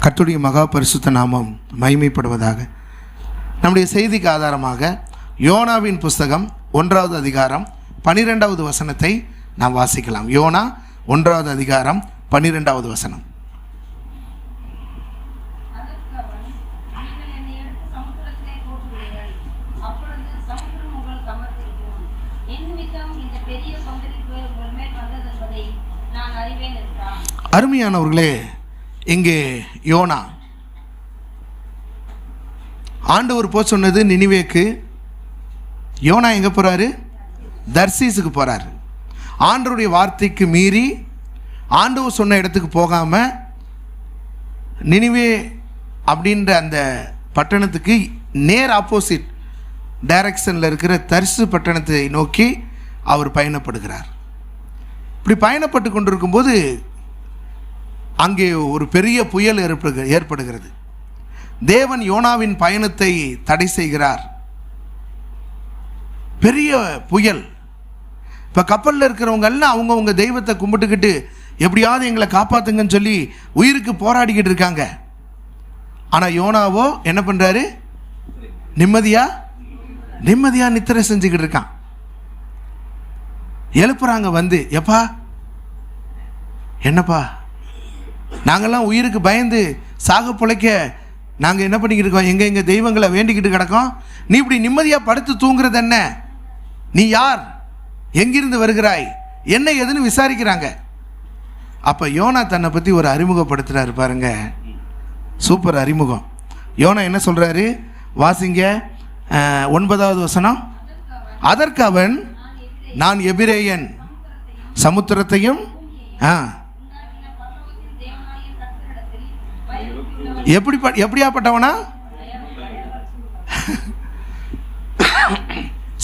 கர்த்தருடைய மகா பரிசுத்த நாமம் மகிமைப்படுவதாக. நம்முடைய செய்திக்கு ஆதாரமாக யோனாவின் புஸ்தகம் 1வது அதிகாரம் 12வது வசனத்தை நாம் வாசிக்கலாம். யோனா 1வது அதிகாரம் 12வது வசனம். அருமையானவர்களே, இங்கே யோனா ஆண்டவர் போ சொன்னது நினிவேக்கு. யோனா எங்கே போகிறாரு? தர்சீஸுக்கு போகிறாரு. ஆண்டவருடைய வார்த்தைக்கு மீறி ஆண்டவர் சொன்ன இடத்துக்கு போகாமல் நினிவே அப்படின்ற அந்த பட்டணத்துக்கு நேர் ஆப்போசிட் டைரக்ஷனில் இருக்கிற தர்சு பட்டணத்தை நோக்கி அவர் பயணப்படுகிறார். இப்படி பயணப்பட்டு கொண்டிருக்கும்போது அங்கே ஒரு பெரிய புயல் ஏற்படுகிறது. தேவன் யோனாவின் பயணத்தை தடை செய்கிறார். பெரிய புயல். இப்போ கப்பலில் இருக்கிறவங்க எல்லாம் அவங்கவுங்க தெய்வத்தை கும்பிட்டுக்கிட்டு எப்படியாவது எங்களை காப்பாற்றுங்கன்னு சொல்லி உயிருக்கு போராடிக்கிட்டு இருக்காங்க. ஆனால் யோனாவோ என்ன பண்ணுறாரு? நிம்மதியாக நித்திரை செஞ்சுக்கிட்டு இருக்கான். எழுப்புறாங்க வந்து, எப்பா என்னப்பா, நாங்கள்லாம் உயிருக்கு பயந்து சாக பிழைக்க நாங்கள் என்ன பண்ணிக்கிட்டு இருக்கோம்? எங்கள் தெய்வங்களை வேண்டிக்கிட்டு கிடக்கோம். நீ இப்படி நிம்மதியாக படுத்து தூங்குறது என்ன? நீ யார்? எங்கிருந்து வருகிறாய்? என்ன எதுன்னு விசாரிக்கிறாங்க. அப்போ யோனா தன்னை பற்றி ஒரு அறிமுகப்படுத்துகிறாரு பாருங்க. சூப்பர் அறிமுகம். யோனா என்ன சொல்கிறாரு? வாசிங்க 9வது வசனம். அதற்கு அவன், நான் எபிரேயன், சமுத்திரத்தையும் எப்படியாப்பட்டவனா?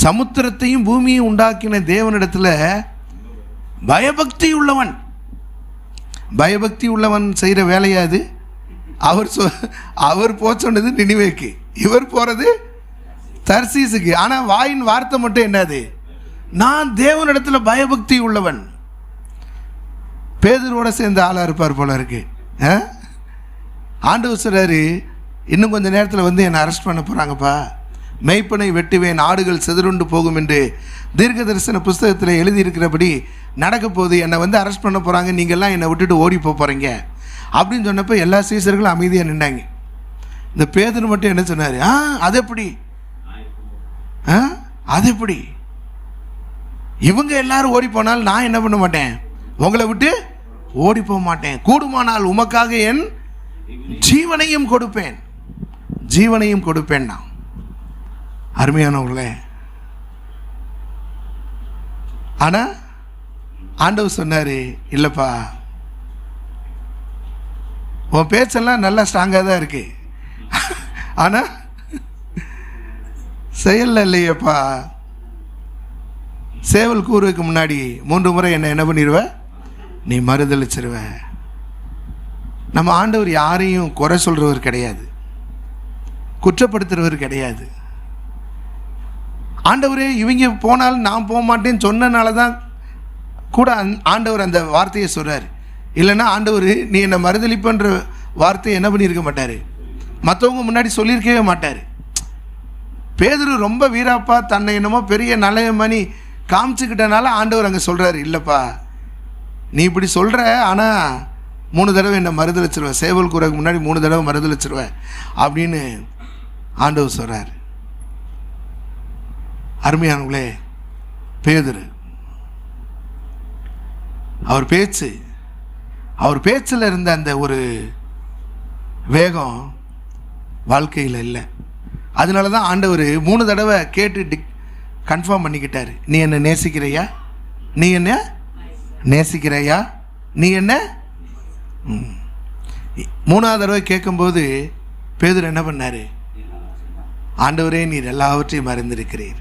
சமுத்திரத்தையும் பூமியும் உண்டாக்கின தேவனிடத்தில் பயபக்தி உள்ளவன். பயபக்தி உள்ளவன் செய்கிற வேலையாது. அவர் போச்சொன்னது நினிவேக்கு, இவர் போகிறது தர்சீஸுக்கு. ஆனால் வாயின் வார்த்தை மட்டும் என்னது? நான் தேவனிடத்தில் பயபக்தி உள்ளவன். பேதுருவோட சேர்ந்த ஆளாக இருப்பார் போல இருக்கு. ஆண்டவர் சொல்றாரு, இன்னும் கொஞ்சம் நேரத்தில் வந்து என்னை அரெஸ்ட் பண்ண போகிறாங்கப்பா. மெய்ப்பனை வெட்டுவேன், ஆடுகள் சிதறுண்டு போகும் என்று தீர்க்க தரிசன புஸ்தகத்தில் எழுதியிருக்கிறபடி நடக்க போகுது. என்னை வந்து அரெஸ்ட் பண்ண போகிறாங்க, நீங்கள்லாம் என்னை விட்டுட்டு ஓடி போகிறீங்க அப்படின்னு சொன்னப்போ எல்லா சீசர்களும் அமைதியாக நின்றாங்க. இந்த பேதுரு மட்டும் என்ன சொன்னார்? அது எப்படி இவங்க எல்லாரும் ஓடி போனால் நான் என்ன பண்ண மாட்டேன்? உங்களை விட்டு ஓடி போக மாட்டேன். கூடுமானால் உமக்காக என் ஜீவனையும் கொடுப்பேன் நான். அருமையானவர்களே, ஆனா ஆண்டவர் சொன்னாரு, இல்லப்பா உன் பேச்செல்லாம் நல்லா ஸ்ட்ராங்காக தான் இருக்கு, ஆனா செயல்ல இல்லையப்பா. சேவல் கூறுவதுக்கு முன்னாடி 3 முறை என்ன பண்ணிடுவ? நீ மறுதளிச்சிருவ. நம்ம ஆண்டவர் யாரையும் குறை சொல்றவர் கிடையாது, குற்றப்படுத்துறவர் கிடையாது. ஆண்டவரே இவங்க போனாலும் நான் போக மாட்டேன்னு சொன்னனால தான் கூட ஆண்டவர் அந்த வார்த்தையை சொல்றாரு. இல்லைன்னா ஆண்டவர் நீ என்னை மறுதளிப்புன்ற வார்த்தையை என்ன பண்ணியிருக்க மாட்டார், மற்றவங்க முன்னாடி சொல்லியிருக்கவே மாட்டார். பேதுரு ரொம்ப வீராப்பா தன்னை என்னமோ பெரிய நல்ல மணி காமிச்சுக்கிட்டனால ஆண்டவர் அங்கே சொல்கிறாரு, இல்லைப்பா நீ இப்படி சொல்கிற, ஆனால் 3 தடவை என்னை மறுதளிச்சிருவேன், சேவல் கூறக்கு முன்னாடி 3 தடவை மறுதளிச்சிருவேன் அப்படின்னு ஆண்டவர் சொல்கிறார். அருமையானவங்களே, பேதுரு அவர் பேச்சில் இருந்த அந்த ஒரு வேகம் வாழ்க்கையில் இல்லை. அதனால தான் ஆண்டவர் 3 தடவை கேட்டு கன்ஃபார்ம் பண்ணிக்கிட்டார். நீ என்ன நேசிக்கிறையா? நீ என்ன நேசிக்கிறையா? நீ என்ன? 3வது தடவை கேட்கும்போது பேதுரு என்ன பண்ணார்? ஆண்டவரே நீர் எல்லாவற்றையும் மறந்திருக்கிறீர்,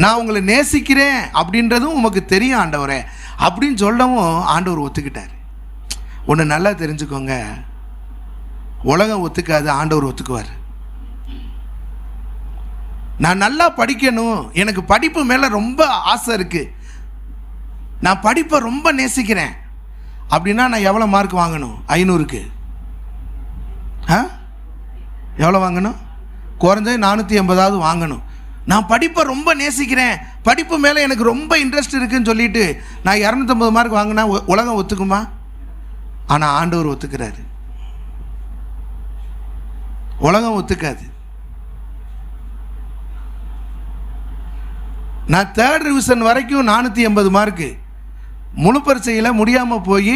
நான் உங்களை நேசிக்கிறேன் அப்படின்றதும் உமக்கு தெரியும் ஆண்டவரே அப்படின்னு சொல்லவும் ஆண்டவர் ஒத்துக்கிட்டார். ஒன்று நல்லா தெரிஞ்சுக்கோங்க, உலகம் ஒத்துக்காது, ஆண்டவர் ஒத்துக்குவார். நான் நல்லா படிக்கணும், எனக்கு படிப்பு மேலே ரொம்ப ஆசை இருக்குது, நான் படிப்பை ரொம்ப நேசிக்கிறேன் அப்படின்னா நான் எவ்வளோ மார்க் வாங்கணும்? 500க்கு எவ்வளோ வாங்கணும்? குறைஞ்சது 480 வாங்கணும். நான் படிப்பை ரொம்ப நேசிக்கிறேன், படிப்பு மேலே எனக்கு ரொம்ப இன்ட்ரெஸ்ட் இருக்குதுன்னு சொல்லிட்டு நான் 250 மார்க் வாங்கினா உலகம் ஒத்துக்குமா? ஆனால் ஆண்டவர் ஒத்துக்கிறாரு. உலகம் ஒத்துக்காது. நான் 3rd டிவிஷன் வரைக்கும் 480 மார்க்கு, முழு பரீட்சையில் முடியாமல் போய்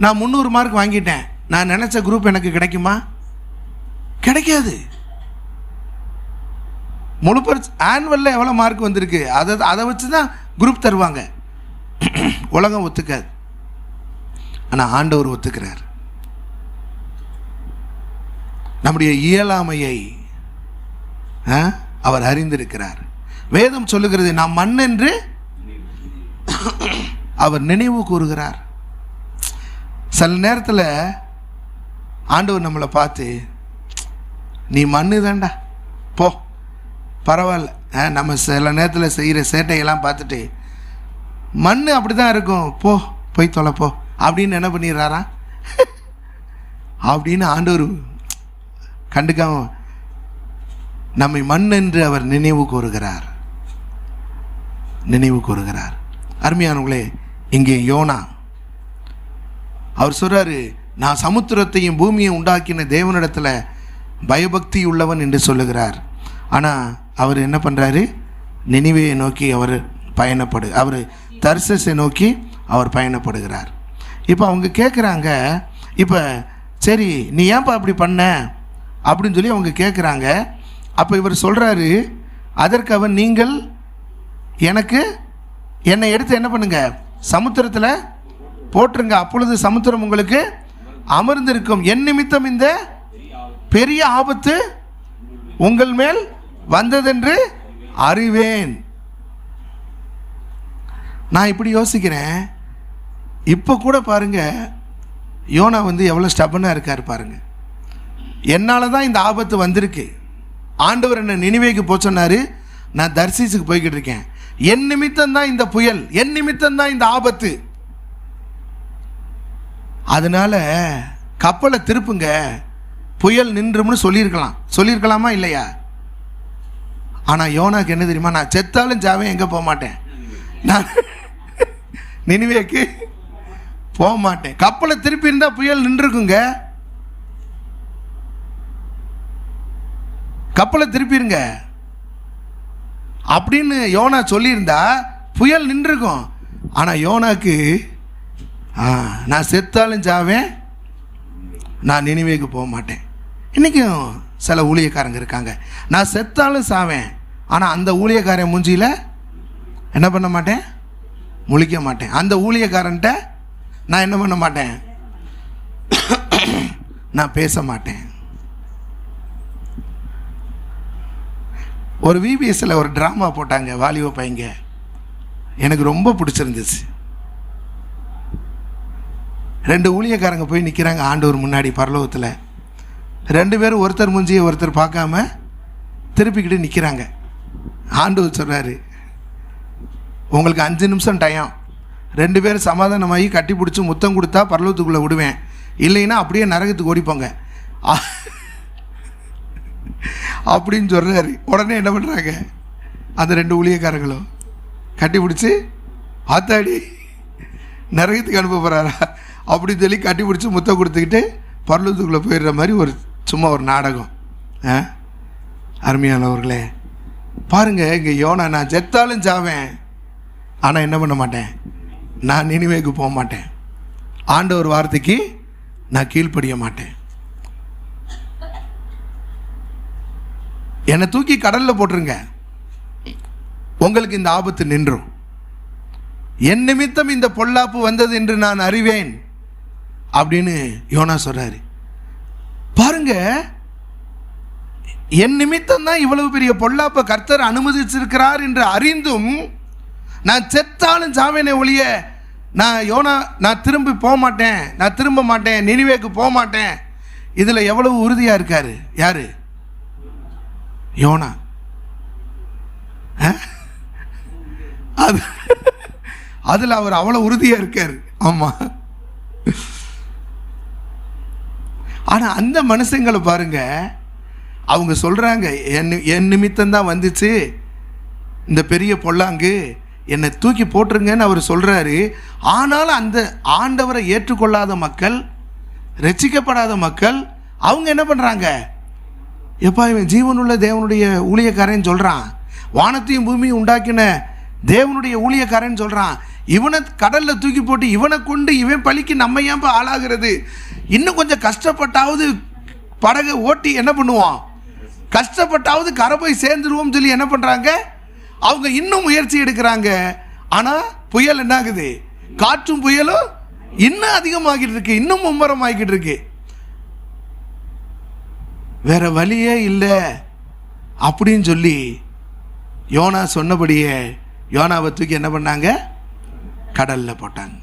நான் 300 மார்க் வாங்கிட்டேன். நான் நினச்ச குரூப் எனக்கு கிடைக்குமா? கிடைக்காது. முழு பரீட்சை ஆனுவலில் எவ்வளோ மார்க் வந்திருக்கு அதை வச்சு தான் குரூப் தருவாங்க. உலகம் ஒத்துக்காது. ஆனால் ஆண்டவர் ஒத்துக்கிறார். நம்முடைய இயலாமையை அவர் அறிந்திருக்கிறார். வேதம் சொல்லுகிறது, நாம் மண் என்று அவர் நினைவு கூறுகிறார். சில நேரத்தில் ஆண்டவர் நம்மளை பார்த்து, நீ மண்ணு தான்டா, போ, பரவாயில்ல. நம்ம சில நேரத்தில் செய்கிற சேட்டையெல்லாம் பார்த்துட்டு மண் அப்படி தான் இருக்கும், போய் தொலைப்போ அப்படின்னு என்ன பண்ணிடுறாரா அப்படின்னு ஆண்டவர் கண்டுக்காம நம்மை மண் என்று அவர் நினைவு கூறுகிறார். அருமையானவங்களே, இங்கே யோனா அவர் சொல்றாரு, நான் சமுத்திரத்தையும் பூமியை உண்டாக்கின தேவனிடத்தில் பயபக்தி உள்ளவன் என்று சொல்லுகிறார். ஆனால் அவர் என்ன பண்ணுறாரு? நினிவேயை நோக்கி அவர் தர்சீசை நோக்கி அவர் பயணப்படுகிறார். இப்போ அவங்க கேட்குறாங்க, இப்போ சரி நீ ஏன்பா அப்படி பண்ண அப்படின்னு சொல்லி அவங்க கேட்குறாங்க. அப்போ இவர் சொல்கிறாரு, அதற்கு அவன், நீங்கள் என்னை எடுத்து என்ன பண்ணுங்க, சமுத்திரத்தில் போட்டுருங்க, அப்பொழுது சமுத்திரம் உங்களுக்கு அமர்ந்திருக்கும். என் நிமித்தம் இந்த பெரிய ஆபத்து உங்கள் மேல் வந்ததென்று அறிவேன். நான் இப்படி யோசிக்கிறேன், இப்போ கூட பாருங்க, யோனா எவ்வளோ ஸ்டபனாக இருக்கார் பாருங்க. என்னால் தான் இந்த ஆபத்து வந்திருக்கு. ஆண்டவர் என்னை நினிவேக்கு போக சொன்னார், நான் தர்சீசுக்கு போய்கிட்டு இருக்கேன். என் நிமித்தம் தான் இந்த புயல், என் நிமித்தம் தான் இந்த ஆபத்து. அதனால கப்பலை திருப்புங்க, புயல் நின்றும்னு சொல்லியிருக்கலாமா இல்லையா? ஆனால் யோனாக்கு என்ன தெரியுமா? நான் செத்தாலும் சாவேன், எங்கே போக மாட்டேன், நான் நினிவேக்கு போக மாட்டேன். கப்பலை திருப்பி இருந்தால் புயல் நின்றுக்குங்க, கப்பலை திருப்பிடுங்க அப்படின்னு யோனா சொல்லியிருந்தா புயல் நின்றுக்கும். ஆனால் யோனாக்கு நான் செத்தாலும் சாவேன், நான் நினிவேக்கு போக மாட்டேன். இன்றைக்கும் சில ஊழியக்காரங்க இருக்காங்க, நான் செத்தாலும் சாவேன், ஆனால் அந்த ஊழியக்காரன் மூஞ்சியில் என்ன பண்ண மாட்டேன், முழிக்க மாட்டேன். அந்த ஊழியக்காரன்ட்ட நான் என்ன பண்ண மாட்டேன், நான் பேச மாட்டேன். ஒரு விபிஎஸ்ல ஒரு ட்ராமா போட்டாங்க, வாலிப பையங்க, எனக்கு ரொம்ப பிடிச்சிருந்துச்சு. 2 ஊழியக்காரங்க போய் நிற்கிறாங்க ஆண்டவர் முன்னாடி பரலோகத்தில். 2 பேரும் ஒருத்தர் மூஞ்சியை ஒருத்தர் பார்க்காம திருப்பிக்கிட்டு நிற்கிறாங்க. ஆண்டவர் சொல்கிறாரு, உங்களுக்கு 5 நிமிஷம் டைம், 2 பேரும் சமாதானமாகி கட்டி பிடிச்சி முத்தம் கொடுத்தா பரலோகத்துக்குள்ளே விடுவேன், இல்லைன்னா அப்படியே நரகத்துக்கு ஓடிப்போங்க அப்படின்னு சொல்கிறாரு. உடனே என்ன பண்ணுறாங்க, அந்த 2 ஊழியக்காரங்களும் கட்டி பிடிச்சி, ஆத்தாடி நரகத்துக்கு அனுப்ப போகிறாரா அப்படின்னு சொல்லி கட்டி பிடிச்சி முத்தம் கொடுத்துக்கிட்டு பரலோகத்துக்குள்ளே போயிடுற மாதிரி சும்மா ஒரு நாடகம். அருமையானவர்களே பாருங்கள், இங்கே யோனா, நான் செத்தாலும் சாவேன், ஆனால் என்ன பண்ண மாட்டேன், நான் நினிவேக்கு போக மாட்டேன், ஆண்டவர் வார்த்தைக்கு நான் கீழ்ப்படிய மாட்டேன். என்னை தூக்கி கடலில் போட்டுருங்க, உங்களுக்கு இந்த ஆபத்து நின்றும். என் நிமித்தம் இந்த பொல்லாப்பு வந்தது என்று நான் அறிவேன் அப்படின்னு யோனா சொல்றாரு. பாருங்க, என் நிமித்தம் தான் இவ்வளவு பெரிய பொல்லாப்பை கர்த்தர் அனுமதிச்சிருக்கிறார் என்று அறிந்தும் நான் செத்தாலும் சாவேனே ஒழிய நான் திரும்பி போக மாட்டேன், நான் திரும்ப மாட்டேன், நினிவேக்கு போக மாட்டேன். இதில் எவ்வளவு உறுதியாக இருக்காரு யாரு? யோனா. அதில் அவர் அவ்வளோ உறுதியாக இருக்கார். ஆமாம், ஆனால் அந்த மனுஷங்களை பாருங்க, அவங்க சொல்கிறாங்க, என் நிமித்தம்தான் வந்துச்சு இந்த பெரிய பொல்லாங்கு, என்னை தூக்கி போட்டுருங்கன்னு அவர் சொல்கிறாரு. ஆனாலும் அந்த ஆண்டவரை ஏற்றுக்கொள்ளாத மக்கள், ரட்சிக்கப்படாத மக்கள், அவங்க என்ன பண்ணுறாங்க? எப்பா இவன் ஜீவனுள்ள தேவனுடைய ஊழியக்காரன் சொல்கிறான், வானத்தையும் பூமியும் உண்டாக்கின தேவனுடைய ஊழியக்காரன் சொல்கிறான், இவனை கடலில் தூக்கி போட்டு இவனை கொண்டு இவன் பழிக்கு நம்ம ஏன்பா ஆளாகிறது? இன்னும் கொஞ்சம் கஷ்டப்பட்டாவது படகை ஓட்டி என்ன பண்ணுவோம், கஷ்டப்பட்டாவது கரை போய் சேர்ந்துருவோம் சொல்லி என்ன பண்ணுறாங்க? அவங்க இன்னும் முயற்சி எடுக்கிறாங்க. ஆனால் புயல் என்ன ஆகுது? காற்றும் புயலும் இன்னும் அதிகமாகிட்டு இருக்கு, இன்னும் மும்முரமாகிட்டு இருக்கு. வேற வழியே இல்லை அப்படின்னு சொல்லி யோனா சொன்னபடியே யோனாவை தூக்கி என்ன பண்ணாங்க? கடல்ல போட்டாங்க.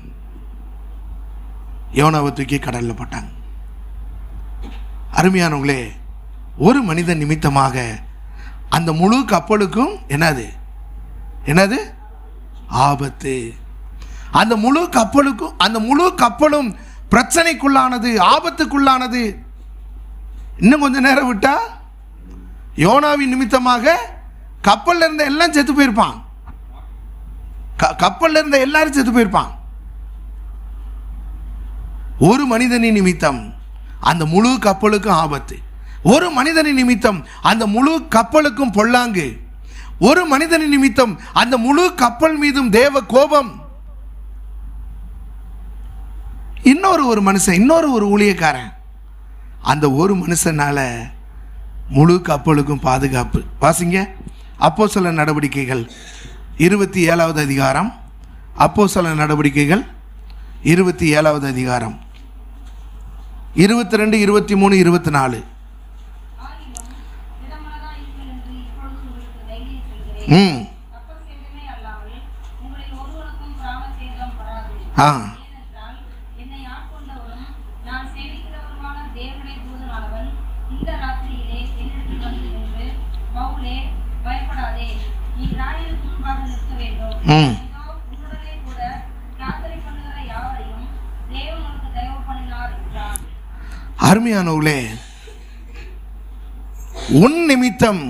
யோனாவை தூக்கி கடல்ல போட்டாங்க. அருமையானவங்களே, ஒரு மனிதன் நிமித்தமாக அந்த முழு கப்பலுக்கும் என்னது ஆபத்து. அந்த முழு கப்பலும் பிரச்சனைக்குள்ளானது, ஆபத்துக்குள்ளானது. இன்னும் கொஞ்ச நேரம் விட்டா யோனாவின் நிமித்தமாக கப்பல்ல இருந்த எல்லாம் செத்து போயிருப்பான். கப்பல்ல இருந்த எல்லாரும் செத்து போயிருப்பான். ஒரு மனிதனின் நிமித்தம் அந்த முழு கப்பலுக்கும் ஆபத்து. ஒரு மனிதனின் நிமித்தம் அந்த முழு கப்பலுக்கும் பொல்லாங்கு. ஒரு மனிதனின் நிமித்தம் அந்த முழு கப்பல் மீதும் தேவ கோபம். இன்னொரு மனுஷன், ஒரு ஊழியக்காரன், அந்த ஒரு மனுஷனால முழு கப்பலுக்கும் பாதுகாப்பு. வாசிங்க அப்போஸ்தலர் நடவடிக்கைகள் 27வது அதிகாரம். அப்போஸ்தலர் நடவடிக்கைகள் 27வது அதிகாரம் 22, 23, 24. அருமையானவர்களே, உன் நிமித்தம்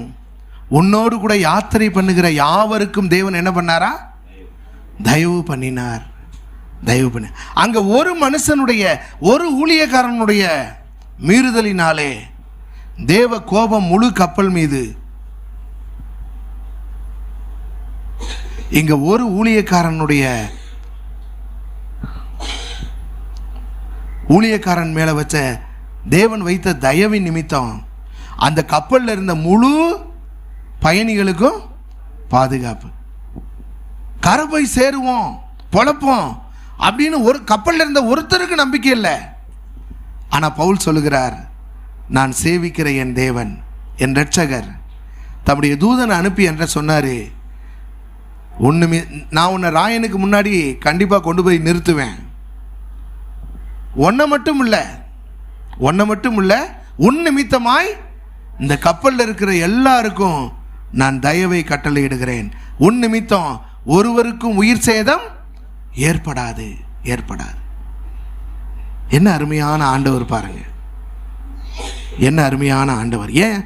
உன்னோடு கூட யாத்திரை பண்ணுகிற யாவருக்கும் தேவன் என்ன பண்ணாரா? தயவு பண்ணினார். அங்க ஒரு மனுஷனுடைய, ஒரு ஊழியக்காரனுடைய மீறுதலினாலே தேவ கோபம் முழு கப்பல் மீது. இங்க ஒரு ஊழியக்காரன் மேல வச்ச தேவன் வைத்த தயவின் நிமித்தம் அந்த கப்பல்ல இருந்த முழு பயணிகளுக்கும் பாதுகாப்பு. கரை போய் சேருவோம், பொழப்போம் அப்படின்னு ஒரு கப்பல்ல இருந்த ஒருத்தருக்கு நம்பிக்கை இல்லை. ஆனா பவுல் சொல்லுகிறார், நான் சேவிக்கிற என் தேவன், என் இரட்சகர் தம்முடைய தூதனை அனுப்பி என்ற சொன்னாரு, நான் உன்னை ராயனுக்கு முன்னாடி கண்டிப்பா கொண்டு போய் நிறுத்துவேன். ஒன்ன மட்டும் இல்ல, உன் நிமித்தமாய் இந்த கப்பல்ல இருக்கிற எல்லாருக்கும் நான் தயவை கட்டளையிடுகிறேன். உன் நிமித்தம் ஒருவருக்கும் உயிர் சேதம் ஏற்படாது. என்ன அருமையான ஆண்டவர் பாருங்க, என்ன அருமையான ஆண்டவர். ஏன்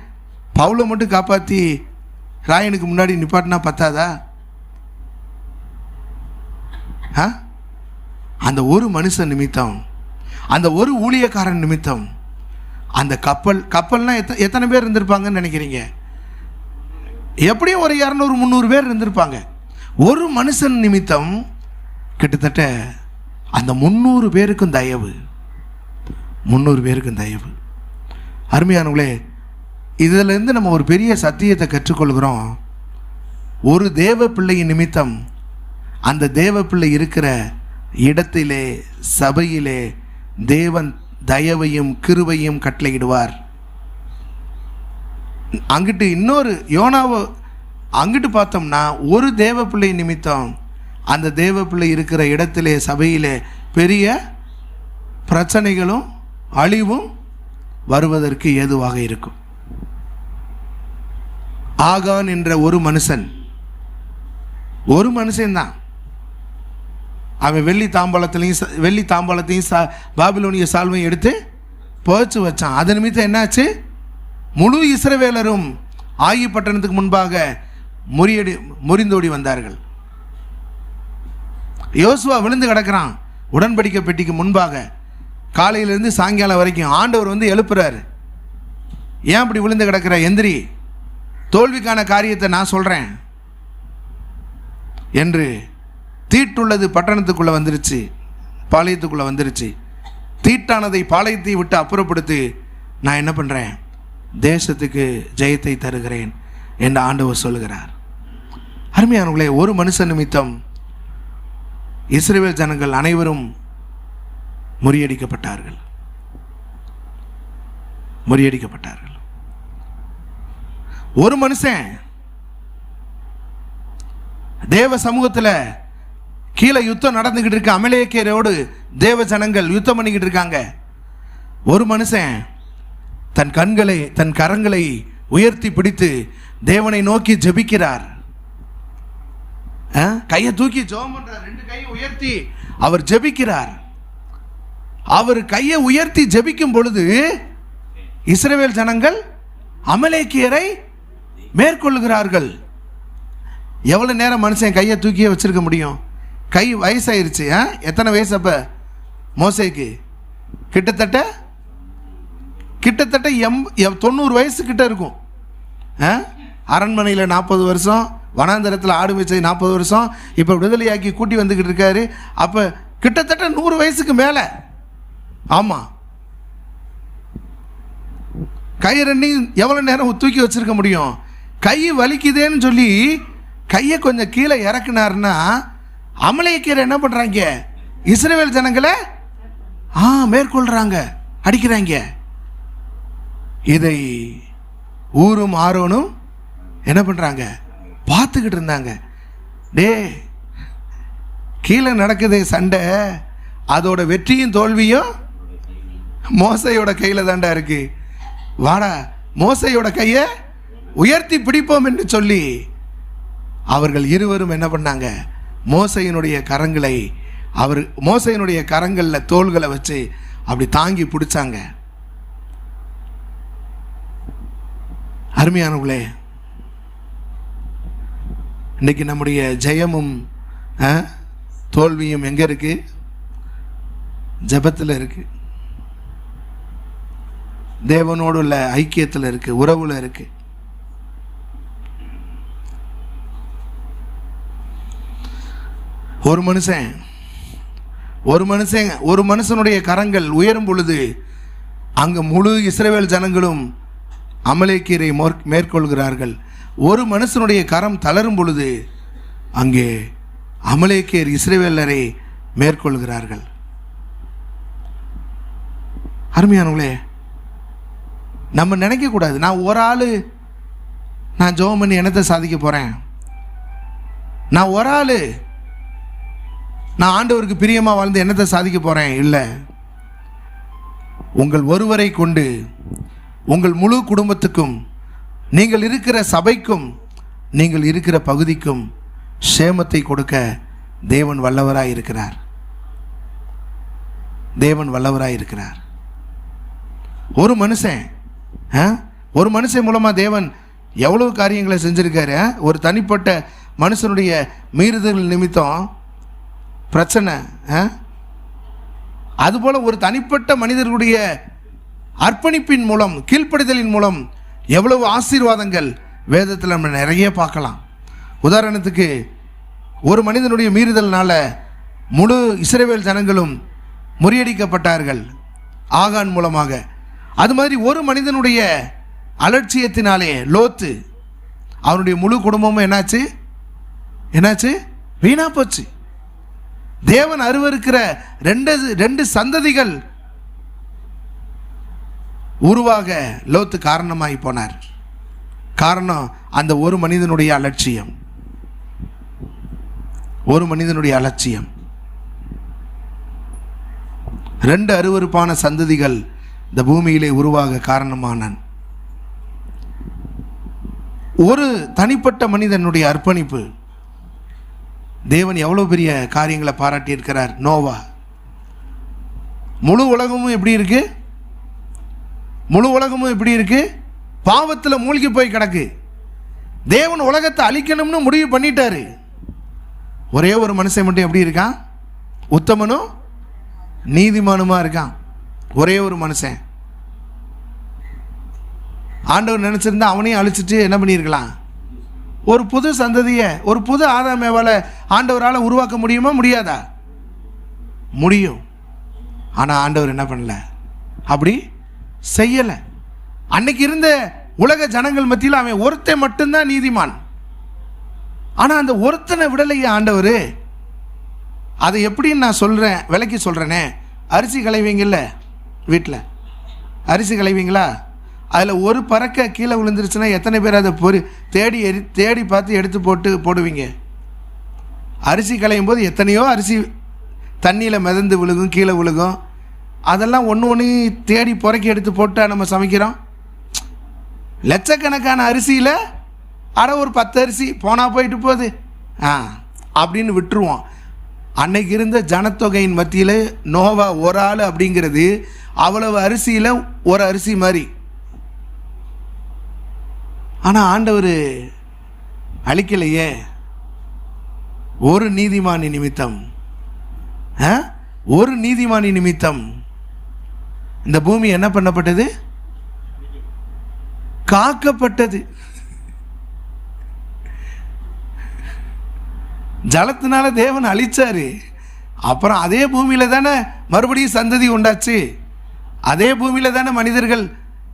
பவுலை மட்டும் காப்பாற்றி ராயனுக்கு முன்னாடி நிப்பாட்டினா பத்தாதா? அந்த ஒரு மனுஷன் நிமித்தம், அந்த ஒரு ஊழியக்காரன் நிமித்தம் அந்த கப்பல்லாம் எத்தனை பேர் இருந்திருப்பாங்கன்னு நினைக்கிறீங்க? எப்படியும் ஒரு 200, 300 பேர் இருந்திருப்பாங்க. ஒரு மனுஷன் நிமித்தம் கிட்டத்தட்ட அந்த 300 பேருக்கும் தயவு. அருமையானவங்களே, இதிலிருந்து நம்ம ஒரு பெரிய சத்தியத்தை கற்றுக்கொள்கிறோம். ஒரு தேவ பிள்ளையின் நிமித்தம் அந்த தேவ பிள்ளை இருக்கிற இடத்திலே, சபையிலே தேவன் தயவையும் கிருபையும் கட்டளையிடுவார். அங்கிட்டு இன்னொரு யோனாவை அங்கிட்டு பார்த்தோம்னா, ஒரு தேவ பிள்ளை நிமித்தம் அந்த தேவ பிள்ளை இருக்கிற இடத்திலே, சபையிலே பெரிய பிரச்சனைகளும் அழிவும் வருவதற்கு ஏதுவாக இருக்கும். ஆகான் என்ற ஒரு மனுஷன்தான். அவன் வெள்ளி தாம்பாளத்தையும் பாபிலோனிய சால்வையும் எடுத்து புதைச்சு வச்சான். அது நிமித்தம் என்னாச்சு? முழு இஸ்ரவேலரும் ஆயி பட்டணத்துக்கு முன்பாக முறிந்தோடி வந்தார்கள். யோசுவா விழுந்து கிடக்கிறான் உடன்படிக்கை பெட்டிக்கு முன்பாக. காலையிலேருந்து சாயங்காலம் வரைக்கும் ஆண்டவர் வந்து எழுப்புறாரு. ஏன் அப்படி விழுந்து கிடக்கிற? எந்திரி, தோல்விக்கான காரியத்தை நான் சொல்கிறேன் என்று. தீட்டுள்ளது பட்டணத்துக்குள்ளே வந்துருச்சு, பாளையத்துக்குள்ளே வந்துருச்சு. தீட்டானதை பாளையத்தை விட்டு அப்புறப்படுத்தி நான் என்ன பண்ணுறேன்? தேசத்துக்கு ஜெயத்தை தருகிறேன் என்று ஆண்டவர் சொல்லுகிறார். அருமையானவர்களே, ஒரு மனுஷன் நிமித்தம் இஸ்ரவேல் ஜனங்கள் அனைவரும் முறியடிக்கப்பட்டார்கள். ஒரு மனுஷன் தேவ சமூகத்தில் கீழே யுத்தம் நடந்துகிட்டு இருக்க அமலேக்கியரோடு தேவ ஜனங்கள் யுத்தம் பண்ணிக்கிட்டு இருக்காங்க. ஒரு மனுஷன் தன் கரங்களை உயர்த்தி பிடித்து தேவனை நோக்கி ஜெபிக்கிறார். கையை தூக்கி ஜெபம் பண்றார். 2 கையை உயர்த்தி அவர் ஜெபிக்கிறார். அவர் கையை உயர்த்தி ஜெபிக்கும் பொழுது இஸ்ரவேல் ஜனங்கள் அமலேக்கியரை மேற்கொள்கிறார்கள். எவ்வளவு நேரம் மனுஷன் கையை தூக்கியே வச்சிருக்க முடியும்? கை வயசாயிருச்சு. எத்தனை வயசு அப்ப மோசேக்கு? கிட்டத்தட்ட 90 வயசு கிட்ட இருக்கும். அரண்மனையில் 40 வருஷம், வனாந்தரத்தில் ஆடு மேய்ச்சல் 40 வருஷம், இப்போ விடுதலையாக்கி கூட்டி வந்துக்கிட்டு இருக்காரு. அப்போ கிட்டத்தட்ட 100 வயசுக்கு மேலே. ஆமாம், கை ரெண்டையும் எவ்வளோ நேரம் தூக்கி வச்சிருக்க முடியும்? கை வலிக்குதேன்னு சொல்லி கையை கொஞ்சம் கீழே இறக்குனாருன்னா அமலேக்கியர் என்ன பண்ணுறாங்க? இஸ்ரவேல் ஜனங்களை மேற்கொள்கிறாங்க, அடிக்கிறாங்க. இதை ஊரும் ஆரோனும் என்ன பண்ணுறாங்க? பார்த்துக்கிட்டு இருந்தாங்க. கீழே நடக்குது சண்டை, அதோட வெற்றியும் தோல்வியும் மோசையோட கையில் தாண்டா இருக்கு. வாடா, மோசையோட கையை உயர்த்தி பிடிப்போம் என்று சொல்லி அவர்கள் இருவரும் என்ன பண்ணாங்க? மோசையினுடைய கரங்களில் தோள்களை வச்சு அப்படி தாங்கி பிடிச்சாங்க. அருமையானவர்களே, இன்னைக்கு நம்முடைய ஜெயமும் தோல்வியும் எங்கே இருக்கு? ஜெபத்தில் இருக்கு, தேவனோடு உள்ள ஐக்கியத்தில் இருக்கு, உறவுல இருக்கு. ஒரு மனுஷனுடைய கரங்கள் உயரும் பொழுது அங்கு முழு இஸ்ரவேல் ஜனங்களும் அமலேக்கியரை மேற்கொள்கிறார்கள். ஒரு மனுஷனுடைய கரம் தளரும் பொழுது அங்கே அமலேக்கியர் இஸ்ரவேலரை மேற்கொள்கிறார்கள். அருமையானவங்களே, நம்ம நினைக்கக்கூடாது நான் ஒரு ஆள் நான் ஜெபம் பண்ணி என்னத்தை சாதிக்க போகிறேன், நான் ஒரு ஆள் நான் ஆண்டவருக்கு பிரியமாக வாழ்ந்து என்னத்தை சாதிக்க போகிறேன். இல்லை, உங்கள் ஒருவரை கொண்டு உங்கள் முழு குடும்பத்துக்கும், நீங்கள் இருக்கிற சபைக்கும், நீங்கள் இருக்கிற பகுதிக்கும் சேமத்தை கொடுக்க தேவன் வல்லவராய் இருக்கிறார். ஒரு மனுஷன் மூலமாக தேவன் எவ்வளவு காரியங்களை செஞ்சிருக்காரு. ஒரு தனிப்பட்ட மனுஷனுடைய மீறுதல் நிமித்தம் பிரச்சனை, அதுபோல் ஒரு தனிப்பட்ட மனிதர்களுடைய அர்ப்பணிப்பின் மூலம், கீழ்ப்படிதலின் மூலம் எவ்வளவு ஆசீர்வாதங்கள் வேதத்தில் நம்ம நிறைய பார்க்கலாம். உதாரணத்துக்கு, ஒரு மனிதனுடைய மீறுதல்னால முழு இஸ்ரவேல் ஜனங்களும் முறியடிக்கப்பட்டார்கள் ஆகான் மூலமாக. அது மாதிரி ஒரு மனிதனுடைய அலட்சியத்தினாலே லோத்து, அவனுடைய முழு குடும்பமும் என்னாச்சு? வீணா போச்சு. தேவன் அருவருக்கிற 2 சந்ததிகள் உருவாக லோத்து காரணமாகி போனார். காரணம் அந்த ஒரு மனிதனுடைய அலட்சியம். ஒரு மனிதனுடைய அலட்சியம் 2 அருவருப்பான சந்ததிகள் இந்த பூமியிலே உருவாக காரணமானான். ஒரு தனிப்பட்ட மனிதனுடைய அர்ப்பணிப்பு தேவன் எவ்வளோ பெரிய காரியங்களை பாராட்டி இருக்கிறார். நோவா, முழு உலகமும் எப்படி இருக்கு? முழு உலகமும் எப்படி இருக்கு? பாவத்தில் மூழ்கி போய் கிடக்கு. தேவன் உலகத்தை அழிக்கணும்னு முடிவு பண்ணிட்டாரு. ஒரே ஒரு மனுஷன் மட்டும் எப்படி இருக்கான்? உத்தமனும் நீதிமானுமா இருக்கான். ஒரே ஒரு மனுஷன். ஆண்டவர் நினைச்சிருந்தா அவனையும் அழிச்சிட்டு என்ன பண்ணியிருக்கலாம்? ஒரு புது சந்ததியை, ஒரு புது ஆதாம் ஏவாளை ஆண்டவரால் உருவாக்க முடியுமா? முடியாதா? முடியும். ஆனால் ஆண்டவர் என்ன பண்ணல, அப்படி செய்யலை. அன்னைக்கு இருந்த உலக ஜனங்கள் மத்தியில் அவன் ஒருத்தன் மட்டும்தான் நீதிமான். ஆனால் அந்த ஒருத்தனை விடலையே ஆண்டவர். அதை எப்படின்னு நான் சொல்கிறேன், விலைக்கு சொல்கிறேனே. அரிசி களைவீங்கல்ல, வீட்டில் அரிசி களைவீங்களா? அதில் ஒரு பறக்க கீழே விழுந்துருச்சுன்னா எத்தனை பேர் அதை தேடி பார்த்து எடுத்து போடுவீங்க? அரிசி களையும் போது எத்தனையோ அரிசி தண்ணியில் மிதந்து விழுகும், கீழே விழுகும். அதெல்லாம் ஒன்று தேடி புறக்கி எடுத்து போட்டால் நம்ம சமைக்கிறோம். லட்சக்கணக்கான அரிசியில் ஒரு 10 அரிசி போனால் போயிட்டு போகுது அப்படின்னு விட்டுருவோம். அன்னைக்கு இருந்த ஜனத்தொகையின் மத்தியில் நோவா ஒரு ஆள் அப்படிங்கிறது அவ்வளவு அரிசியில் ஒரு அரிசி மாதிரி. ஆனால் ஆண்டவர் அழிக்கலையே. ஒரு நீதிமானி நிமித்தம், ஒரு நீதிமானி நிமித்தம் இந்த பூமி என்ன பண்ணப்பட்டது? காக்கப்பட்டது. ஜலத்தினால தேவன் அழிச்சாரு. அப்புறம் அதே பூமியில தானே மறுபடியும் சந்ததி உண்டாச்சு. அதே பூமியில தானே மனிதர்கள்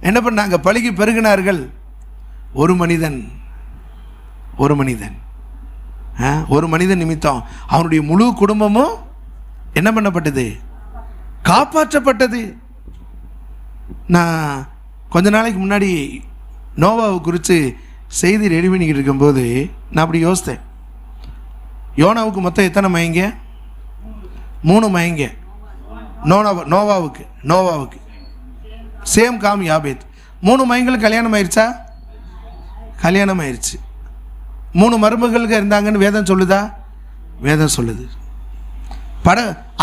என்ன பண்ணாங்க? பழுகி பெருகினார்கள். ஒரு மனிதன் நிமித்தம் அவனுடைய முழு குடும்பமும் என்ன பண்ணப்பட்டது? காப்பாற்றப்பட்டது. நான் கொஞ்ச நாளைக்கு முன்னாடி நோவாவை குறித்து செய்தி ரெடி பண்ணிக்கிட்டு இருக்கும்போது நான் அப்படி யோசித்தேன். யோனாவுக்கு மொத்தம் எத்தனை மயங்க? 3 மயங்க. நோவாவுக்கு சேம் காம் யாபேத் 3 மயங்களுக்கு கல்யாணம் ஆயிடுச்சா? கல்யாணம் ஆயிடுச்சு. 3 மருமகளுக்கு இருந்தாங்கன்னு வேதம் சொல்லுதா? வேதம் சொல்லுது.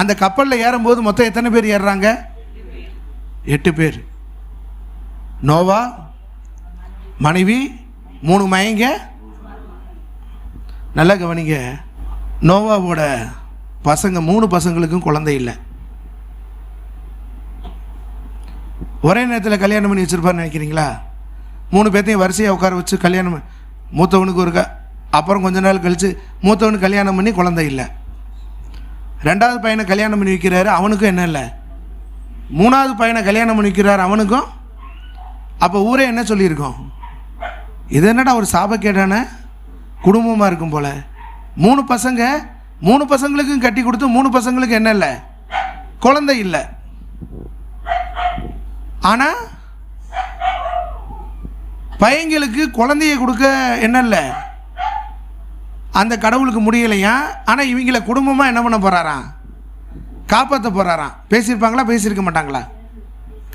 அந்த கப்பலில் ஏறும்போது மொத்தம் எத்தனை பேர் ஏறுறாங்க? 8 பேர். நோவா, மனைவி, 3 மயங்க. நல்லா கவனிங்க. நோவாவோட பசங்க 3 பசங்களுக்கும் குழந்தை இல்லை. ஒரே நேரத்தில் கல்யாணம் பண்ணி வச்சுருப்பாருன்னு நினைக்கிறீங்களா? 3 பேர்த்தையும் வரிசையாக உட்கார வச்சு கல்யாணம், மூத்தவனுக்கு ஒரு அப்புறம் கொஞ்ச நாள் கழித்து மூத்தவனுக்கு கல்யாணம் பண்ணி குழந்தை இல்லை. 2வது பையனை கல்யாணம் பண்ணி வைக்கிறாரு, அவனுக்கும் என்ன இல்லை. 3வது பையனை கல்யாணம் பண்ணி வைக்கிறார், அவனுக்கும். அப்போ ஊரே என்ன சொல்லியிருக்கோம்? இது என்னடா ஒரு சாபக்கேடான குடும்பமாக இருக்கும் போல். 3 பசங்க, 3 பசங்களுக்கும் கட்டி கொடுத்து 3 பசங்களுக்கு என்ன இல்லை? குழந்தை இல்லை. ஆனால் பையங்களுக்கு குழந்தைய கொடுக்க என்ன இல்லை? அந்த கடவுளுக்கு முடியலையா? ஆனால் இவங்கள குடும்பமாக என்ன பண்ண போகிறாராம்? காப்பாற்ற போகிறாராம். பேசியிருப்பாங்களா? பேசியிருக்க மாட்டாங்களா?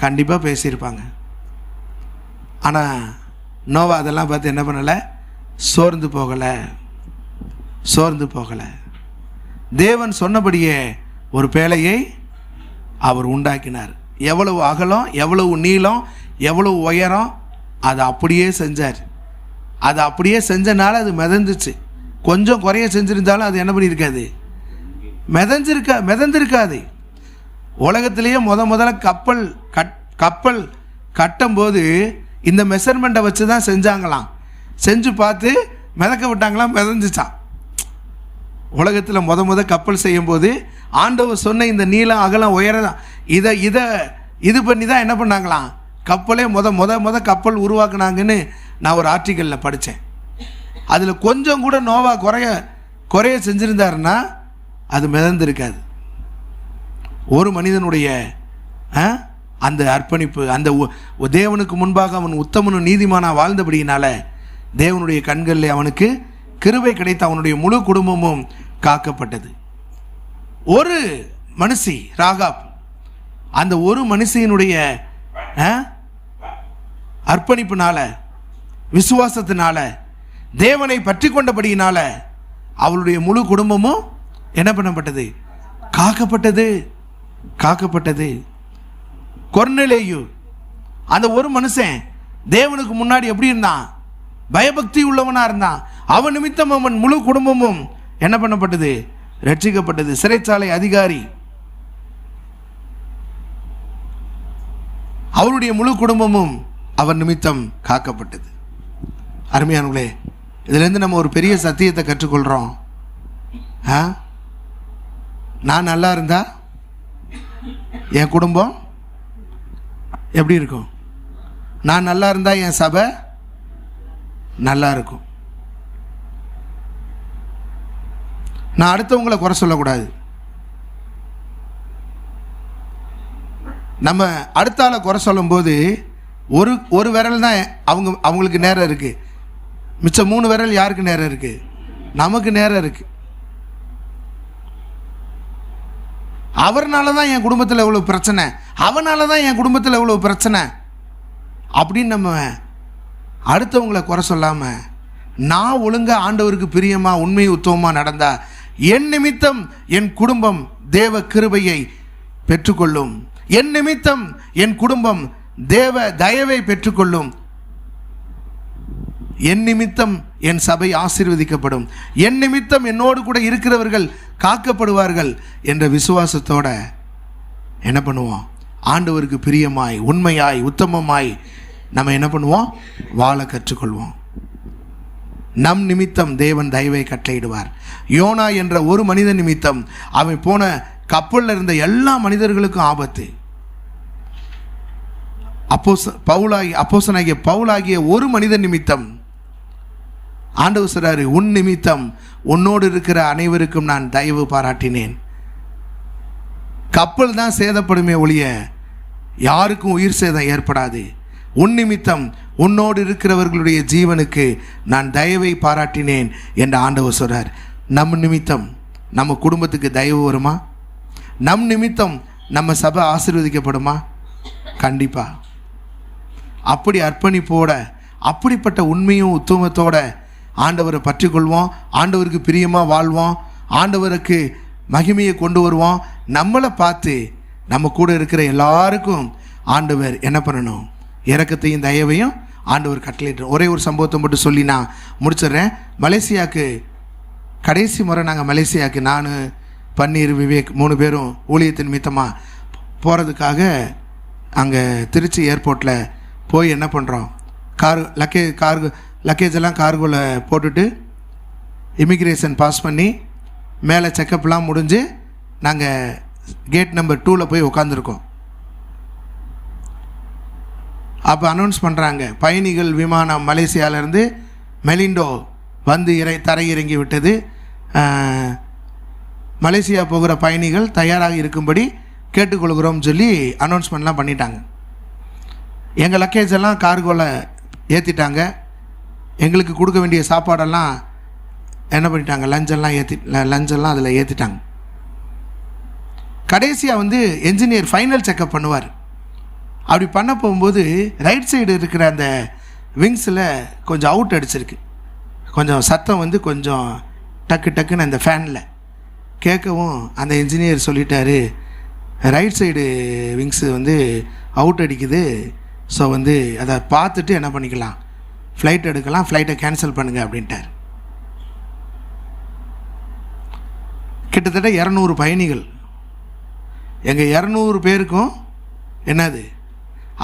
கண்டிப்பாக பேசியிருப்பாங்க. ஆனால் நோவா அதெல்லாம் பார்த்து என்ன பண்ணலை? சோர்ந்து போகலை. தேவன் சொன்னபடியே ஒரு பேழையை அவர் உண்டாக்கினார். எவ்வளவு அகலம், எவ்வளவு நீளம், எவ்வளவு உயரம், அதை அப்படியே செஞ்சார். அதை அப்படியே செஞ்சனால அது மிதந்துச்சு. கொஞ்சம் குறைய செஞ்சுருந்தாலும் அது என்ன பண்ணியிருக்காது? மிதந்திருக்காது. உலகத்திலேயே முதல்ல கப்பல் கட்டும்போது இந்த மெஷர்மெண்ட்டை வச்சு தான் செஞ்சாங்களாம். செஞ்சு பார்த்து மிதக்க விட்டாங்களாம், மிதந்துச்சான். உலகத்தில் கப்பல் செய்யும்போது ஆண்டவர் சொன்ன இந்த நீளம் அகலம் உயரம் இது பண்ணி தான் என்ன பண்ணாங்களாம்? கப்பலே முத கப்பல் உருவாக்குனாங்கன்னு நான் ஒரு ஆர்டிக்கலில் படித்தேன். அதில் கொஞ்சம் கூட நோவா குறைய செஞ்சுருந்தாருன்னா அது மிதந்திருக்காது. ஒரு மனிதனுடைய அந்த அர்ப்பணிப்பு, அந்த தேவனுக்கு முன்பாக அவன் உத்தமனும் நீதிமானாக வாழ்ந்தபடியினால தேவனுடைய கண்களில் அவனுக்கு கிருபை கிடைத்த அவனுடைய முழு குடும்பமும் காக்கப்பட்டது. ஒரு மனுஷி ராகாப், அந்த ஒரு மனுஷியினுடைய அர்ப்பணிப்பினால, விசுவாசத்தினால, தேவனை பற்றி கொண்டபடியினால அவளுடைய முழு குடும்பமும் என்ன பண்ணப்பட்டது? காக்கப்பட்டது. கொர்நேலியு அந்த ஒரு மனுஷன் தேவனுக்கு முன்னாடி எப்படி இருந்தான்? பயபக்தி உள்ளவனாக இருந்தான். அவன் நிமித்தம் அவன் முழு குடும்பமும் என்ன பண்ணப்பட்டது? ரட்சிக்கப்பட்டது. சிறைச்சாலை அதிகாரி அவருடைய முழு குடும்பமும் அவர் நிமித்தம் காக்கப்பட்டது. அருமையானவர்களே, இதிலேருந்து நம்ம ஒரு பெரிய சத்தியத்தை கற்றுக்கொள்கிறோம். நான் நல்லா இருந்தா என் குடும்பம் எப்படி இருக்கும்? நான் நல்லா இருந்தா என் சபை நல்லா இருக்கும். நான் அடுத்தவங்களை குறை சொல்லக்கூடாது. நம்ம அடுத்த ஆளை குறை சொல்லும்போது ஒரு விரல் தான் அவங்களுக்கு நேரம் இருக்குது. மிச்சம் 3 விரல் யாருக்கு நேரம் இருக்குது? நமக்கு நேரம் இருக்குது. அவர்னால தான் என் குடும்பத்தில் இவ்வளோ பிரச்சனை, அவனால தான் என் குடும்பத்தில் இவ்வளோ பிரச்சனை அப்படின்னு நம்ம அடுத்தவங்களை குறை சொல்லாமல் நான் ஒழுங்காக ஆண்டவருக்கு பிரியமாக உண்மை உத்தமமாக நடந்தா என் நிமித்தம் என் குடும்பம் தேவ கிருபையை பெற்றுக்கொள்ளும். என் நிமித்தம் என் குடும்பம் தேவ தயவை பெற்றுக்கொள்ளும். என் நிமித்தம் என் சபை ஆசீர்வதிக்கப்படும். என் நிமித்தம் என்னோடு கூட இருக்கிறவர்கள் காக்கப்படுவார்கள் என்ற விசுவாசத்தோட என்ன பண்ணுவோம்? ஆண்டவருக்கு பிரியமாய் உண்மையாய் உத்தமமாய் நம்ம என்ன பண்ணுவோம்? வாழ கற்றுக்கொள்வோம். நம் நிமித்தம் தேவன் தயவை கட்டளையிடுவார். யோனா என்ற ஒரு மனித நிமித்தம் அவன் போன கப்பலில் இருந்த எல்லா மனிதர்களுக்கும் ஆபத்து. அப்போஸ்தலனாகிய பவுலாகிய ஒரு மனித நிமித்தம் ஆண்டவர் சொல்றாரு, உன் நிமித்தம் உன்னோடு இருக்கிற அனைவருக்கும் நான் தயவு பாராட்டினேன். கப்பல் தான் சேதப்படுமே ஒழிய யாருக்கும் உயிர் சேதம் ஏற்படாது. உன் நிமித்தம் உன்னோடு இருக்கிறவர்களுடைய ஜீவனுக்கு நான் தயவை பாராட்டினேன் என்று ஆண்டவர் சொல்றார். நம் நிமித்தம் நம்ம குடும்பத்துக்கு தயவு வருமா? நம் நிமித்தம் நம்ம சபை ஆசீர்வதிக்கப்படுமா? கண்டிப்பா. அப்படி அர்ப்பணிப்போட அப்படிப்பட்ட உண்மையும் உத்தமத்தோட ஆண்டவரை பற்றி கொள்வோம். ஆண்டவருக்கு பிரியமாக வாழ்வோம். ஆண்டவருக்கு மகிமையை கொண்டு வருவோம். நம்மளை பார்த்து நம்ம கூட இருக்கிற எல்லாருக்கும் ஆண்டவர் என்ன பண்ணணும்? இரக்கத்தையும் தயவையும் ஆண்டவர் கட்டளையிட்டு. ஒரே ஒரு சம்பவத்தை மட்டும் சொல்லி நான் முடிச்சிடுறேன். மலேசியாவுக்கு கடைசி முறை நாங்கள் மலேசியாவுக்கு நான் பன்னீர் விவேக் 3 பேரும் ஊழியத்தின் நிமித்தமாக போகிறதுக்காக அங்கே திருச்சி ஏர்போர்ட்டில் போய் என்ன பண்ணுறோம்? லக்கேஜ் எல்லாம் கார்கோவில் போட்டுட்டு இமிக்ரேஷன் பாஸ் பண்ணி மேலே செக்கப்லாம் முடிஞ்சு நாங்கள் கேட் நம்பர் 2 போய் உட்காந்துருக்கோம். அப்போ அனௌன்ஸ் பண்ணுறாங்க, பயணிகள் விமானம் மலேசியாவிலேருந்து மெலிண்டோ வந்து தரையிறங்கி விட்டது. மலேசியா போகிற பயணிகள் தயாராக இருக்கும்படி கேட்டுக்கொள்கிறோம் சொல்லி அனௌன்ஸ்மெண்ட்லாம் பண்ணிட்டாங்க. எங்கள் லக்கேஜ் எல்லாம் கார்கோவில் ஏற்றிட்டாங்க. எங்களுக்கு கொடுக்க வேண்டிய சாப்பாடெல்லாம் என்ன பண்ணிட்டாங்க? லஞ்செல்லாம் அதில் ஏற்றிட்டாங்க. கடைசியாக வந்து என்ஜினியர் ஃபைனல் செக்கப் பண்ணுவார். அப்படி பண்ண போகும்போது ரைட் சைடு இருக்கிற அந்த விங்ஸில் கொஞ்சம் அவுட் அடிச்சிருக்கு. கொஞ்சம் சத்தம் வந்து கொஞ்சம் டக்குன்னு அந்த ஃபேனில் கேட்கவும் அந்த இன்ஜினியர் சொல்லிட்டாரு, ரைட் சைடு விங்ஸு வந்து அவுட் அடிக்குது. ஸோ வந்து அதை பார்த்துட்டு என்ன பண்ணிக்கலாம்? ஃப்ளைட் எடுக்கலாம், ஃப்ளைட்டை கேன்சல் பண்ணுங்கள் அப்படின்ட்டார். கிட்டத்தட்ட 200 பயணிகள். எங்கள் 200 பேருக்கும் என்னது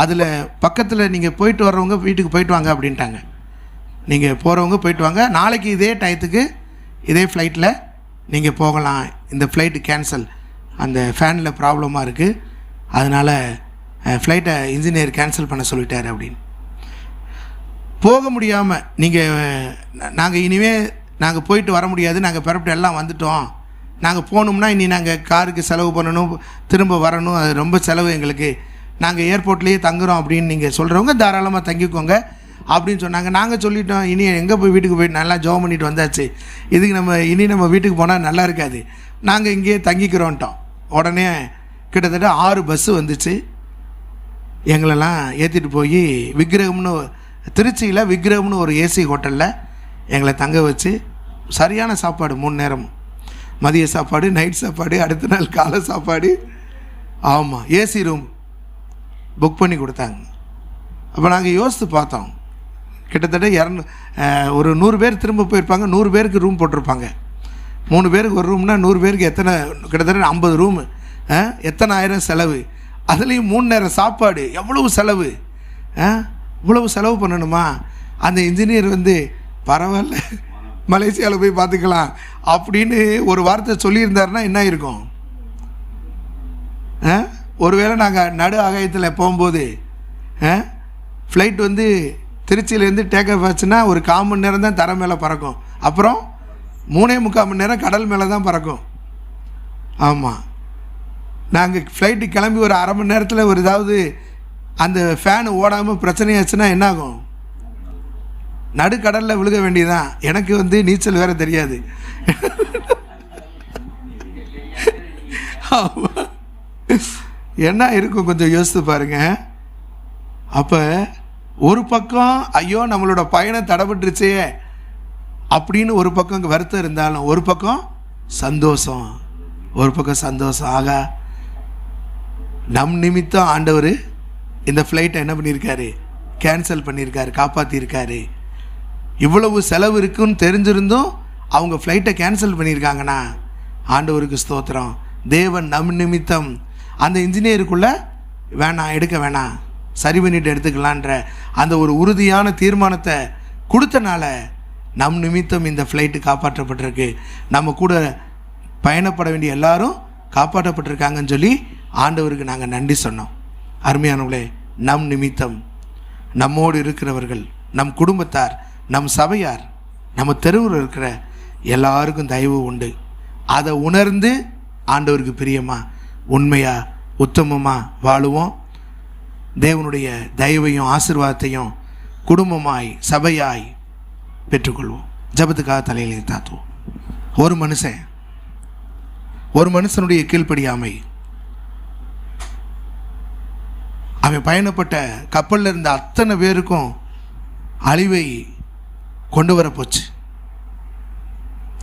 அதில் பக்கத்தில் நீங்கள் போயிட்டு வர்றவங்க வீட்டுக்கு போயிட்டு வாங்க அப்படின்ட்டாங்க. நீங்கள் போகிறவங்க போயிட்டு வாங்க, நாளைக்கு இதே டயத்துக்கு இதே ஃப்ளைட்டில் நீங்கள் போகலாம். இந்த ஃப்ளைட்டு கேன்சல், அந்த ஃபேனில் ப்ராப்ளமாக இருக்குது, அதனால் ஃப்ளைட்டை இன்ஜினியர் கேன்சல் பண்ண சொல்லிட்டார் அப்படின்னு. போக முடியாமல் நாங்கள் இனிமேல் நாங்கள் போயிட்டு வர முடியாது, நாங்கள் பிறப்பிட்டு எல்லாம் வந்துட்டோம், நாங்கள் போகணும்னா இனி நாங்கள் காருக்கு செலவு பண்ணணும், திரும்ப வரணும், அது ரொம்ப செலவு எங்களுக்கு, நாங்கள் ஏர்போர்ட்லேயே தங்குறோம் அப்படின்னு நீங்கள் சொல்கிறவங்க தாராளமாக தங்கிக்கோங்க அப்படின்னு சொன்னாங்க. நாங்கள் சொல்லிட்டோம், இனி எங்கே போய் வீட்டுக்கு போயிட்டு நல்லா ஜோம் பண்ணிட்டு வந்தாச்சு, இதுக்கு நம்ம வீட்டுக்கு போனால் நல்லா இருக்காது, நாங்கள் இங்கேயே தங்கிக்கிறோன்ட்டோம். உடனே கிட்டத்தட்ட 6 பஸ்ஸு வந்துச்சு. எங்களெல்லாம் ஏற்றிட்டு போய் விக்ரகம்னு திருச்சியில் விக்ரகம்னு ஒரு ஏசி ஹோட்டலில் எங்களை தங்க வச்சு சரியான சாப்பாடு 3 நேரமும், மதிய சாப்பாடு, நைட் சாப்பாடு, அடுத்த நாள் காலை சாப்பாடு, ஆமாம் ஏசி ரூம் புக் பண்ணி கொடுத்தாங்க. அப்போ நாங்கள் யோசித்து பார்த்தோம், கிட்டத்தட்ட ஒரு 100 பேர் திரும்ப போயிருப்பாங்க. 100 பேருக்கு ரூம் போட்டிருப்பாங்க. 3 பேருக்கு ஒரு ரூம்னா 100 பேருக்கு எத்தனை, கிட்டத்தட்ட 50 ரூமு, எத்தனை ஆயிரம் செலவு, அதுலேயும் 3 நேரம் சாப்பாடு, எவ்வளவு செலவு, இவ்வளவு செலவு பண்ணணுமா? அந்த இன்ஜினியர் பரவாயில்ல, மலேசியாவில் போய் பார்த்துக்கலாம் அப்படின்னு ஒரு வார்த்தை சொல்லியிருந்தாருன்னா என்ன இருக்கும்? ஒருவேளை நாங்கள் நடு ஆகாயத்தில் போகும்போது ஃப்ளைட் திருச்சியிலேருந்து டேக் ஆஃப் ஆச்சுன்னா ஒரு 1/4 மணி நேரம் தான் தரை மேலே பறக்கும். அப்புறம் 3.25 மணி நேரம் கடல் மேலே தான் பறக்கும். ஆமாம், நாங்கள் ஃப்ளைட்டு கிளம்பி ஒரு அரை மணி நேரத்தில் ஒரு ஏதாவது அந்த ஃபேனு ஓடாமல் பிரச்சனையாச்சுன்னா என்னாகும்? நடுக்கடலில் விழுக வேண்டியதான். எனக்கு நீச்சல் வேறு தெரியாது. என்ன இருக்கும் கொஞ்சம் யோசித்து பாருங்க. அப்போ ஒரு பக்கம் ஐயோ நம்மளோட பயணம் தடைபட்டுருச்சே அப்படின்னு ஒரு பக்கம் வருத்தம் இருந்தாலும், ஒரு பக்கம் சந்தோஷம், ஆகா நம் நிமித்தம் ஆண்டவர் இந்த ஃப்ளைட்டை என்ன பண்ணியிருக்காரு? கேன்சல் பண்ணியிருக்காரு, காப்பாற்றியிருக்காரு. இவ்வளவு செலவு இருக்குன்னு தெரிஞ்சிருந்தும் அவங்க ஃப்ளைட்டை கேன்சல் பண்ணியிருக்காங்கன்னா ஆண்டவருக்கு ஸ்தோத்திரம். தேவன் நம் நிமித்தம் அந்த இன்ஜினியருக்குள்ளே வேணாம், எடுக்க வேணாம், சரி பண்ணிட்டு எடுத்துக்கலான்ற அந்த ஒரு உறுதியான தீர்மானத்தை கொடுத்தனால நம் நிமித்தம் இந்த ஃப்ளைட்டு காப்பாற்றப்பட்டிருக்கு. நம்ம கூட பயணப்பட வேண்டிய எல்லாரும் காப்பாற்றப்பட்டிருக்காங்கன்னு சொல்லி ஆண்டவருக்கு நாங்கள் நன்றி சொன்னோம். அருமையானவர்களே, நம் நிமித்தம் நம்மோடு இருக்கிறவர்கள், நம் குடும்பத்தார், நம் சபையார், நம்ம தெருவில் இருக்கிற எல்லாருக்கும் தயவு உண்டு. அதை உணர்ந்து ஆண்டவருக்கு பிரியமா, உண்மையா, உத்தமமாக வாழுவோம். தேவனுடைய தயவையும் ஆசீர்வாதத்தையும் குடும்பமாய் சபையாய் பெற்றுக்கொள்வோம். ஜபத்துக்காக தலையிலே தாத்துவோம். ஒரு மனுஷனுடைய கீழ்ப்படியாமை, அவன் பயணப்பட்ட கப்பலில் இருந்த அத்தனை பேருக்கும் அழிவை கொண்டு வர போச்சு.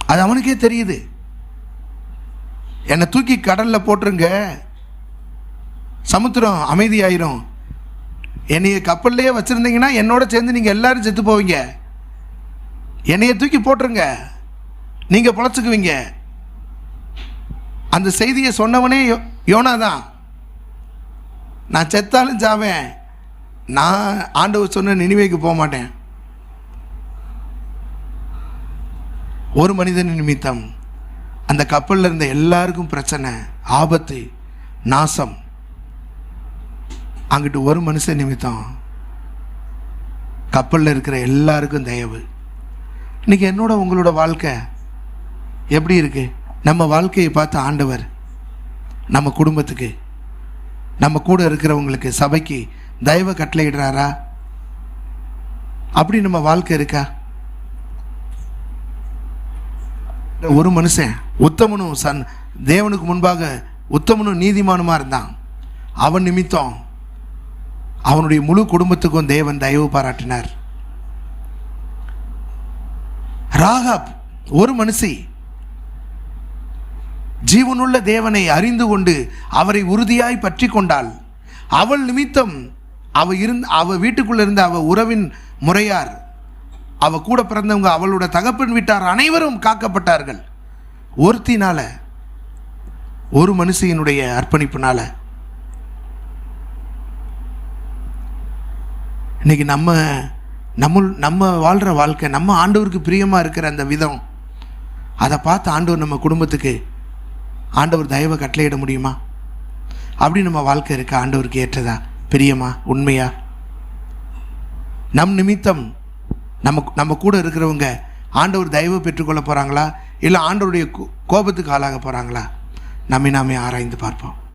அது அவனுக்கே தெரியுது. என்னை தூக்கி கடலில் போட்டுருங்க, சமுத்திரம் அமைதியாயிரும். என்னைய கப்பல்லையே வச்சுருந்தீங்கன்னா என்னோட சேர்ந்து நீங்கள் எல்லாரும் செத்து போவீங்க. என்னைய தூக்கி போட்டுருங்க, நீங்கள் பொழைச்சிக்குவீங்க. அந்த செய்தியை சொன்னவனே யோனா தான். நான் செத்தாலும் சாவேன், நான் ஆண்டவர் சொன்ன நினிவேக்கு போக மாட்டேன். ஒரு மனிதன் நிமித்தம் அந்த கப்பலில் இருந்த எல்லாருக்கும் பிரச்சனை, ஆபத்து, நாசம். அங்கிட்டு ஒரு மனுஷன் நிமித்தம் கப்பலில் இருக்கிற எல்லாருக்கும் தயவு. இன்னைக்கு என்னோட உங்களோட வாழ்க்கை எப்படி இருக்கு? நம்ம வாழ்க்கையை பார்த்து ஆண்டவர் நம்ம குடும்பத்துக்கு, நம்ம கூட இருக்கிறவங்களுக்கு, சபைக்கு தயவை கட்டளையிடுறாரா? அப்படி நம்ம வாழ்க்கை இருக்கா? ஒரு மனுஷன் உத்தமனும் தேவனுக்கு முன்பாக உத்தமனும் நீதிமானுமா இருந்தான். அவன் நிமித்தம் அவனுடைய முழு குடும்பத்துக்கும் தேவன் தயவு பாராட்டினார். ராகாப் ஒரு மனுஷி ஜீவனுள்ள தேவனை அறிந்து கொண்டு அவரை உறுதியாய் பற்றி கொண்டாள். அவள் நிமித்தம் அவ வீட்டுக்குள்ள இருந்த அவ உறவின் முறையார், அவ கூட பிறந்தவங்க, அவளோட தகப்பன் வீட்டார் அனைவரும் காக்கப்பட்டார்கள். ஒருத்தினால, ஒரு மனுஷியினுடைய அர்ப்பணிப்புனால. இன்னைக்கு நம்ம வாழ்கிற வாழ்க்கை, நம்ம ஆண்டவருக்கு பிரியமாக இருக்கிற அந்த விதம், அதை பார்த்து ஆண்டவர் நம்ம குடும்பத்துக்கு ஆண்டவர் தயவை கட்டளையிட முடியுமா? அப்படி நம்ம வாழ்க்கை இருக்க ஆண்டவருக்கு ஏற்றதா, பிரியமா, உண்மையா? நம் நிமித்தம் நம்ம கூட இருக்கிறவங்க ஆண்டவர் தயவு பெற்றுக்கொள்ள போகிறாங்களா, இல்லை ஆண்டவருடைய கோபத்துக்கு ஆளாக போகிறாங்களா? நாமே ஆராய்ந்து பார்ப்போம்.